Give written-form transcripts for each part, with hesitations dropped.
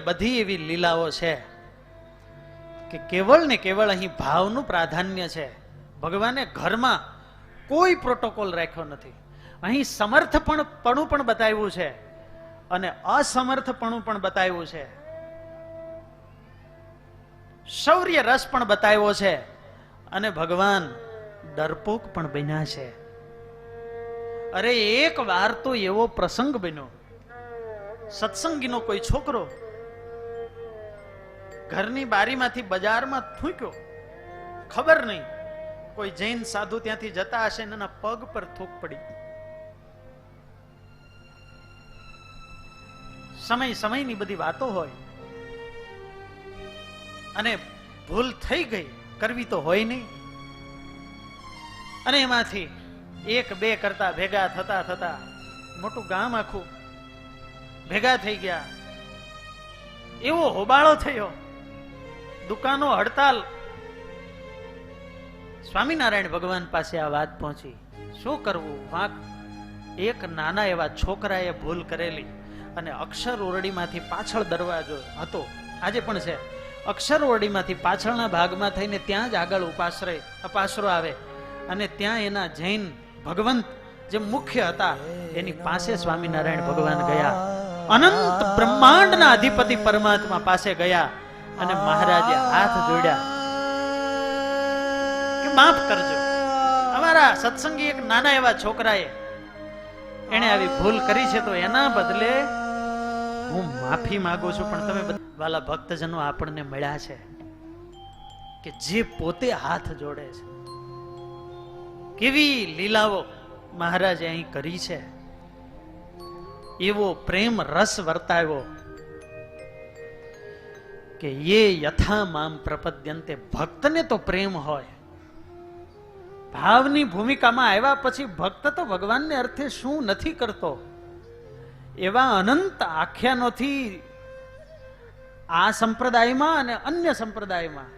બધી એવી લીલાઓ છે કે કેવળ ને કેવળ અહીં ભાવનું પ્રાધાન્ય છે. ભગવાને ઘરમાં કોઈ પ્રોટોકોલ રાખ્યો નથી. અહીં સમર્થપણું પણ બતાવ્યું છે અને અસમર્થપણું પણ બતાવ્યું છે. શૌર્ય રસ પણ બતાવ્યો છે અને ભગવાન ડરપોક પણ બન્યા છે. અરે એક વાર તો એવો પ્રસંગ બન્યો, સત્સંગીનો કોઈ છોકરો ઘરની બારીમાંથી બજારમાં થૂક્યો. ખબર નહીં, કોઈ જૈન સાધુ ત્યાંથી જતા હશે ને એના પગ પર થૂક પડી. સમયની બધી વાતો હોય અને ભૂલ થઈ ગઈ, કરવી તો હોય નહીં. અને એમાંથી એક બે કરતા ભેગા થતા થતા મોટું ગામ આખું ભેગા થઈ ગયા. એવો હોબાળો થયો, દુકાનો હડતાલ. સ્વામિનારાયણ ભગવાન પાસે આ વાત પહોંચી. શું કરવું? વાંક એક નાના એવા છોકરાએ ભૂલ કરેલી અને અક્ષર ઓરડીમાંથી પાછળ દરવાજો હતો, આજે પણ છે. અક્ષર ઓરડીમાંથી પાછળના ભાગમાં થઈને ત્યાં જ આગળ અપાશ્રો આવે અને ત્યાં એના જૈન ભગવંત જે મુખ્ય હતા એની પાસે સ્વામિનારાયણ ભગવાન ગયા. અનંત બ્રહ્માંડના અધિપતિ પરમાત્મા પાસે ગયા અને મહારાજે હાથ જોડ્યા કે માફ કરજો, અમારા સત્સંગી એક નાના એવા છોકરાએ એને આવી ભૂલ કરી છે તો એના બદલે હું માફી માંગુ છું. પણ તમે વાલા ભક્તજનો આપણને મળ્યા છે કે જે પોતે હાથ જોડે છે. કેવી લીલાઓ મહારાજે અહીં કરી છે, એવો પ્રેમ રસ વર્તાવ્યો કે યે યથા મામ પ્રપદ્યંતે. ભક્તને તો પ્રેમ હોય. ભાવની ભૂમિકામાં આવ્યા પછી ભક્ત તો ભગવાનને અર્થે શું નથી કરતો, એવા અનંત આખ્યાનોથી આ સંપ્રદાયમાં અને અન્ય સંપ્રદાયમાં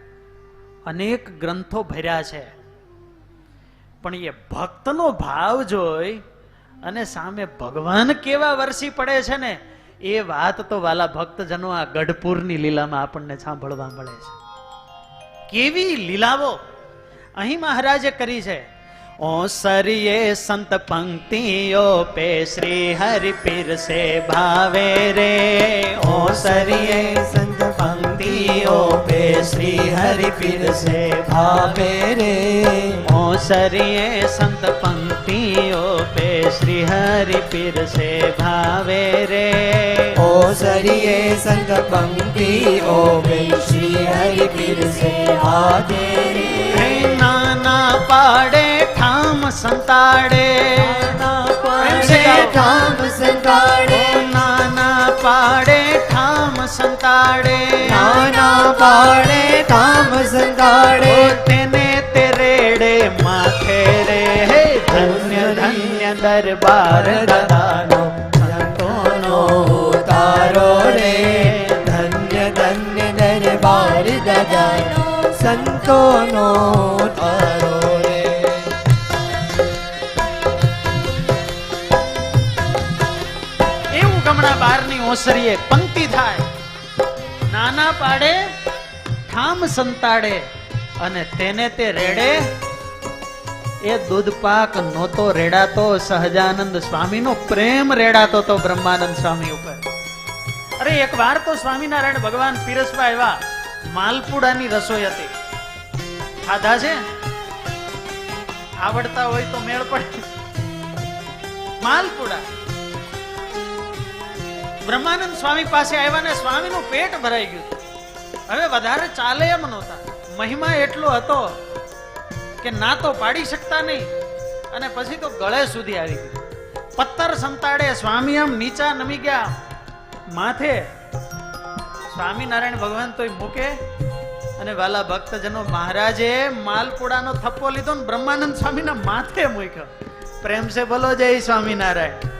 અનેક ગ્રંથો ભર્યા છે. પણ એ ભક્તનો ભાવ જોઈ અને સામે ભગવાન કેવા વરસી પડે છે ને, એ વાત તો વાલા ભક્તજનો આ ગઢપુરની લીલામાં આપણને સાંભળવા મળે છે. કેવી લીલાઓ અહીં મહારાજે કરી છે. ઓસરિયે સંત પંક્તિઓ પે શ્રી હરિ પીર સે ભાવે રે. ઓસરિયે સંત પંક્તિઓ પે શ્રી હરિ પીર સે ભાવે રે. ઓસરિયે સંત પંક્તિઓ પે શ્રી હરિ પીર સે ભાવે રે. ઓસરિયે સંત પંક્તિઓ પે શ્રી હરિ પીર સે ભાવે રે. નાના પાડે ઠામ સંતાડે, ઠામ સંતાડે. નાના પાડે ઠામ સંતાડે, નાના પાડે ઠામ સંતાડે. તેને તે રેડે માથે રે. ધન્ય ધન્ય દરબાર દાદાનો સંતોનો તારો રે. ધન્ય ધન્ય દરબાર દાદાનો સંતોનો તારો રે. એવું ગમણા બારની ઓસરીએ પંક્તિ થાય. નાના પાડે ઠામ સંતાડે અને તેને તે રેડે. એ દૂધ પાક નહોતો રેડાતો, સહજાનંદ સ્વામીનો પ્રેમ રેડાતો તો બ્રહ્માનંદ સ્વામી ઉપર. અરે એક વાર તો સ્વામિનારાયણ ભગવાન પીરસવા આવ્યા. માલપુડાની રસોઈ હતી. ખાધા છે? આવડતા હોય તો મેળ પડે. માલપુડા બ્રહ્માનંદ સ્વામી પાસે આવ્યા ને સ્વામીનું પેટ ભરાઈ ગયું. હવે વધારે ચાલે એમ નહોતા. મહિમા એટલો હતો કે ના તો પાડી શકતા નહીં અને પછી તો ગળે સુધી આવી ગયું. પત્તર સંતાડે. સ્વામી આમ નીચા નમી ગયા માથે. સ્વામિનારાયણ ભગવાન તોય મૂકે અને વાલા ભક્તજનો મહારાજે માલપુડાનો થપ્પો લીધો ને બ્રહ્માનંદ સ્વામીના માથે મૂક્યો. પ્રેમ સે બોલો જય સ્વામિનારાયણ.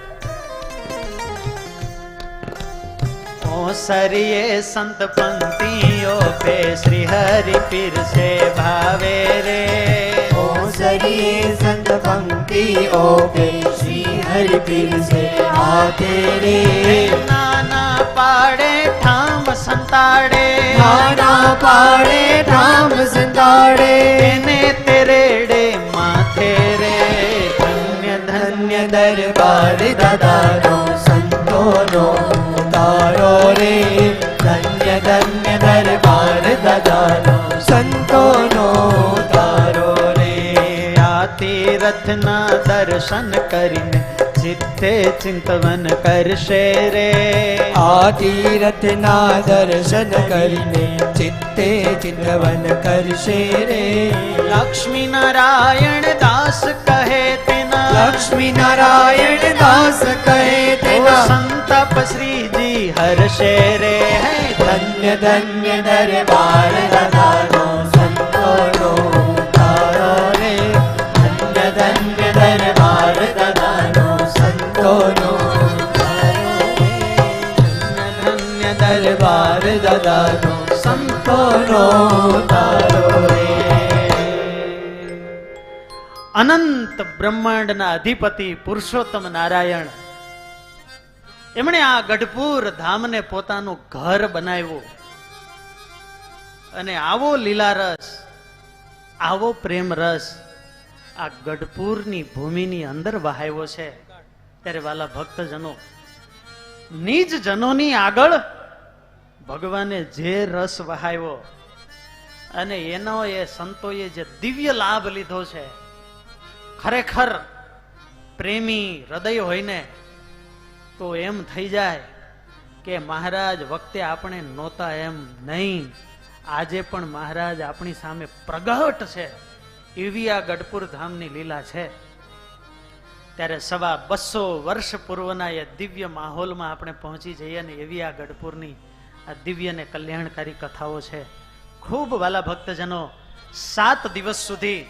ઓસરિયે સંત પંક્તિઓ પે શ્રી હરિ પીર સે ભાવે રે. ઓસરિયે સંત પંક્તિઓ પે શ્રી હરિ પીર સે ભાવે રે. નાના પાડે ઠામ સંતાડે, નાના પાડે ધામ સંતાડે, એને તેરેડે માથે રે. ધન્ય ધન્ય દરબાર દાદાનો સંતોનો ઉતારો રે. ધન્ય ધન્ય દરબાર દાદાનો સંતોનો ઉતારો રે. આ તીરથના દર્શન કરીને ચિત્તે ચિંતવન કરશે રે. આ તીરથના દર્શન કરીને ચિત્તે ચિંતવન કરશે રે. લક્ષ્મી નારાયણ દાસ કહે તેના, લક્ષ્મી નારાયણ દાસ કહે ઓ તેના સંતાપ શ્રીજી હર્ષે રે. ધન્ય ધન્ય દરબાર દાદાનો સંતોનો ઉતારો રે. ધન્ય ધન્ય દરબાર દાદાનો સંતોનો ઉતારો રે. ધન્ય દરબાર દાદાનો સંતોનો ઉતારો રે. અનંત બ્રહ્માંડના અધિપતિ પુરુષોત્તમ નારાયણ, એમણે આ ગઢપુર ધામને પોતાનું ઘર બનાવ્યું અને આવો લીલારસ, આવો પ્રેમ રસ આ ગઢપુરની ભૂમિની અંદર વહાવ્યો છે. ત્યારે વાલા ભક્તજનો, નિજ જનોની આગળ ભગવાને જે રસ વહાવ્યો અને એનો એ સંતોએ જે દિવ્ય લાભ લીધો છે, ખરેખર પ્રેમી હૃદય હોય ને તો એમ થઈ જાય કે મહારાજ વખતે આપણે નહોતા એમ નહીં, આજે પણ મહારાજ આપણી સામે પ્રગટ છે, એવી આ ગઢપુર ધામની લીલા છે. ત્યારે 250 વર્ષ પૂર્વના એ દિવ્ય માહોલમાં આપણે પહોંચી જઈએ ને એવી આ ગઢપુરની આ દિવ્ય ને કલ્યાણકારી કથાઓ છે. ખૂબ વાલા ભક્તજનો, 7 દિવસ સુધી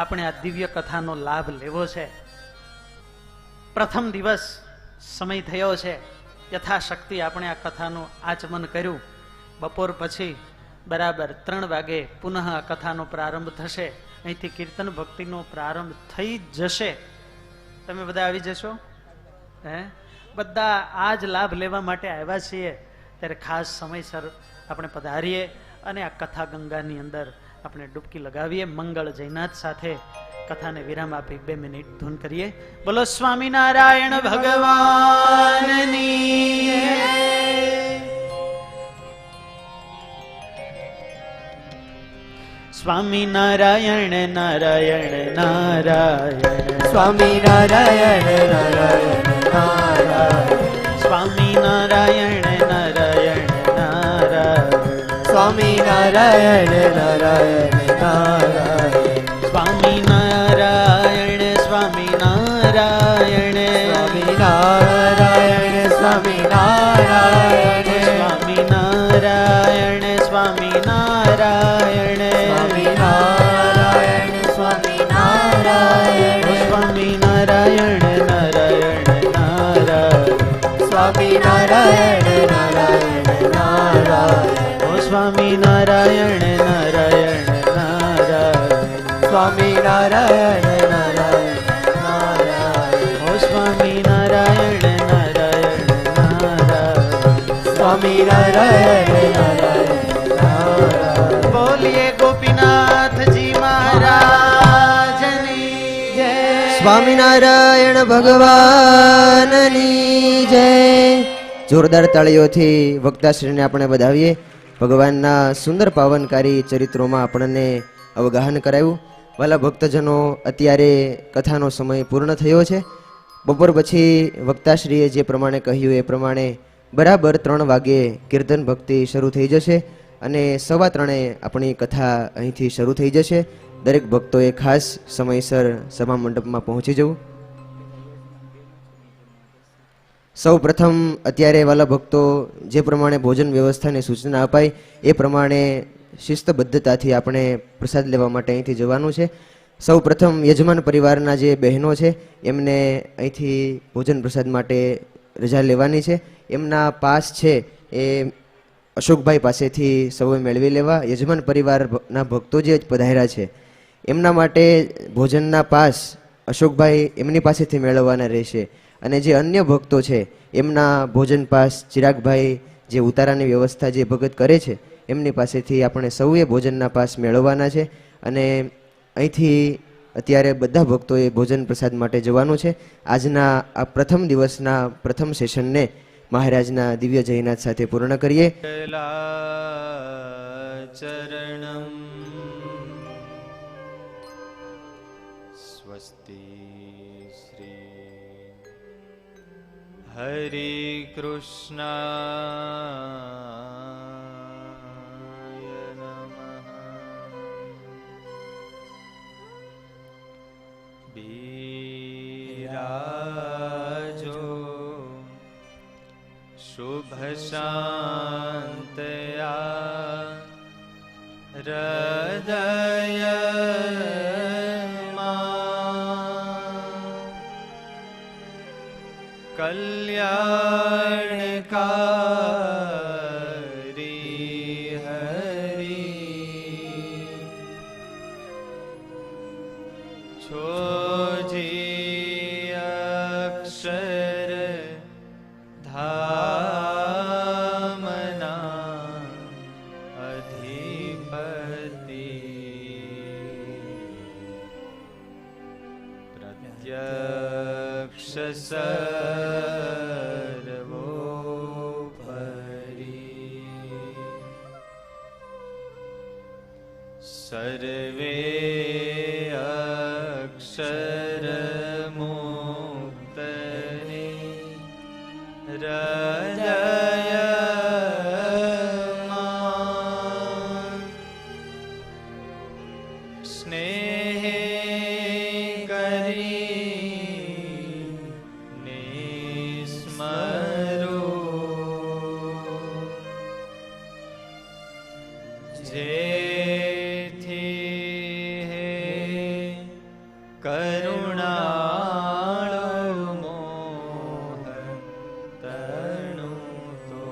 આપણે આ દિવ્ય કથાનો લાભ લેવો છે. પ્રથમ દિવસ સમય થયો છે, યથાશક્તિ આપણે આ કથાનું આચમન કર્યું. બપોર પછી બરાબર 3 વાગે પુનઃ આ કથાનો પ્રારંભ થશે. અહીંથી કીર્તન ભક્તિનો પ્રારંભ થઈ જશે. તમે બધા આવી જશો? બધા આ જ લાભ લેવા માટે આવ્યા છીએ. ત્યારે ખાસ સમયસર આપણે પધારીએ અને આ કથા ગંગાની અંદર આપણે ડૂબકી લગાવીએ. મંગળ જયનાથ સાથે કથાને વિરામ આપી 2 મિનિટ ધૂન કરીએ. બોલો સ્વામિનારાયણ ભગવાનની. સ્વામિનારાયણ નારાયણ નારાયણ, સ્વામિનારાયણ નારાયણ નારાયણ, સ્વામિનારાયણ નારાયણ નારાયણ, સ્વામિનારાયણ નારાયણ નારાયણ, સ્વામિનારાયણ સ્વામિનારાયણ, સ્વામિનારાયણ સ્વામિનારાયણ, સ્વામિનારાયણ સ્વામિનારાયણ, સ્વામિનારાયણ સ્વામિનારાયણ, સ્વામિનારાયણ નારાયણ નારાયણ, સ્વામિનારાયણ નારાયણ નારાયણ, ઓ સ્વામિનારાયણ નારાયણ નારાયણ, સ્વામિનારાયણ નારાયણ નારાયણ, ઓ સ્વામિનારાયણ નારાયણ નારાયણ, સ્વામિનારાયણ નારાયણ નારાયણ. બોલીએ ગોપીનાથજી મહારાજની જય. સ્વામિનારાયણ ભગવાનની જય. જોરદાર તાળીઓથી વક્તાશ્રીને આપણે વધાવીએ. ભગવાનના સુંદર પાવનકારી ચરિત્રોમાં આપણને અવગાહન કરાયું. વાલા ભક્તજનો, અત્યારે કથાનો સમય પૂર્ણ થયો છે. બપોર પછી વક્તાશ્રીએ જે પ્રમાણે કહ્યું એ પ્રમાણે બરાબર 3 વાગે કીર્તન ભક્તિ શરૂ થઈ જશે અને 3:15 આપણી કથા અહીંથી શરૂ થઈ જશે. દરેક ભક્તોએ ખાસ સમયસર સભા મંડપમાં પહોંચી જવું. સૌ પ્રથમ અત્યારે વાલા ભક્તો જે પ્રમાણે ભોજન વ્યવસ્થાની સૂચના અપાઈ એ પ્રમાણે શિસ્તબદ્ધતાથી આપણે પ્રસાદ લેવા માટે અહીંથી જવાનું છે. સૌ પ્રથમ યજમાન પરિવારના જે બહેનો છે એમને અહીંથી ભોજન પ્રસાદ માટે રજા લેવાની છે. એમના પાસ છે એ અશોકભાઈ પાસેથી સૌએ મેળવી લેવા. યજમાન પરિવારના ભક્તો જે પધાર્યા છે એમના માટે ભોજનના પાસ અશોકભાઈ એમની પાસેથી મેળવવાના રહેશે અને જે અન્ય ભક્તો છે એમના ભોજન પાસ ચિરાગભાઈ જે ઉતારાની વ્યવસ્થા જે ભગત કરે છે એમની પાસેથી આપણે સૌએ ભોજનના પાસ મેળવવાના છે. અને અહીંથી અત્યારે બધા ભક્તોએ ભોજન પ્રસાદ માટે જવાનું છે. આજના આ પ્રથમ દિવસના પ્રથમ સેશનને મહારાજના દિવ્ય જયનાથ સાથે પૂર્ણ કરીએ. ચરણમ સ્વસ્તિ શ્રી હરિ કૃષ્ણાય નમઃ. બિરાજો શુભ શાંતયા હૃદયમાં કલ્યાણકારી હરિ છોજી અક્ષર ધામના અધિપતિ પ્રત્યક્ષ સર્વોપરી સર્વે અક્ષર મુક્તને હૃદયમાં સ્નેહ કરીને સ્મરો જેથી હે કરુણાળુ મોહ તણુ તો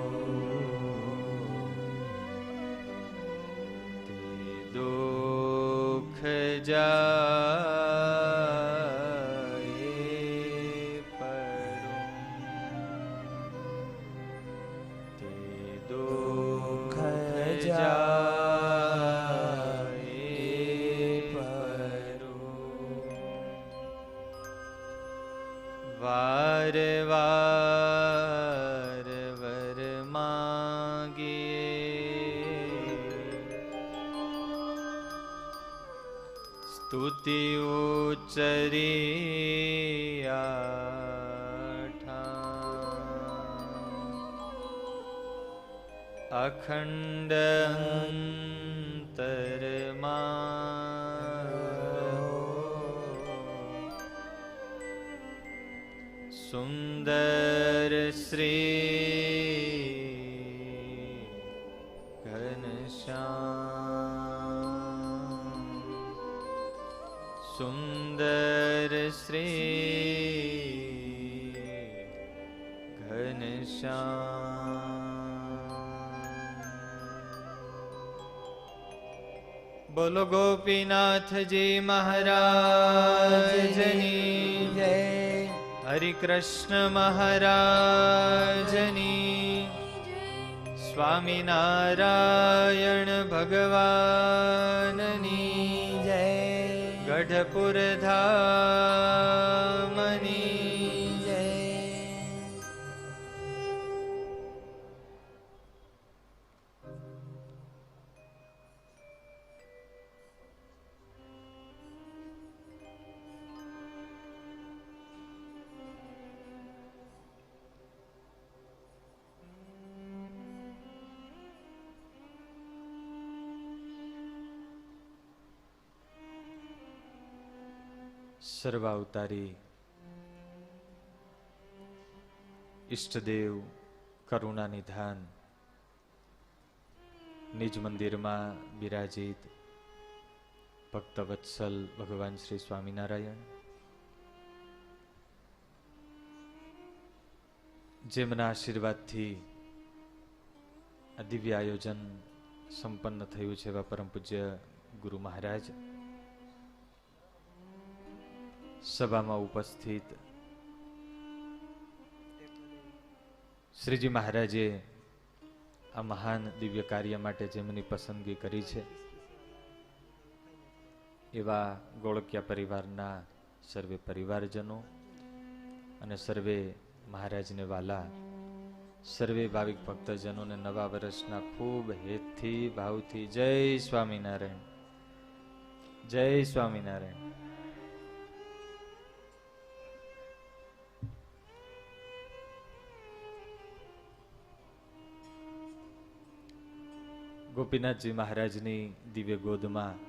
તે દુઃખ જાય પરું તે દુઃખ જાય પરું વાર વાર વર માગીએ સ્તુતિ ઉચ્ચરી આઠા અખંડ અંતરમાં સુંદર શ્રી ઘનશ્યામ સુંદર શ્રી ઘનશ્યામ. બોલો ગોપીનાથજી મહારાજની જય. હરિ કૃષ્ણ મહારાજની. સ્વામિનારાયણ ભગવાનની જય. ગઢપુર ધામની જય. સર્વાવતારી ઈષ્ટદેવ કરુણા નિધાન નિજ મંદિરમાં બિરાજિત ભક્તવત્સલ ભગવાન શ્રી સ્વામિનારાયણ, જેમના આશીર્વાદથી આ દિવ્ય આયોજન સંપન્ન થયું છે એવા પરમ પૂજ્ય ગુરુ મહારાજ, સભામાં ઉપસ્થિત શ્રીજી મહારાજે આ મહાન દિવ્ય કાર્ય માટે જેમની પસંદગી કરી છે એવા ગોળકિયા પરિવારના સર્વે પરિવારજનો અને સર્વે મહારાજને વાલા સર્વે ભાવિક ભક્તજનોને નવા વર્ષના ખૂબ હેતથી ભાવથી જય સ્વામિનારાયણ, જય સ્વામિનારાયણ. ગોપીનાથજી મહારાજની દિવ્ય ગોદમાં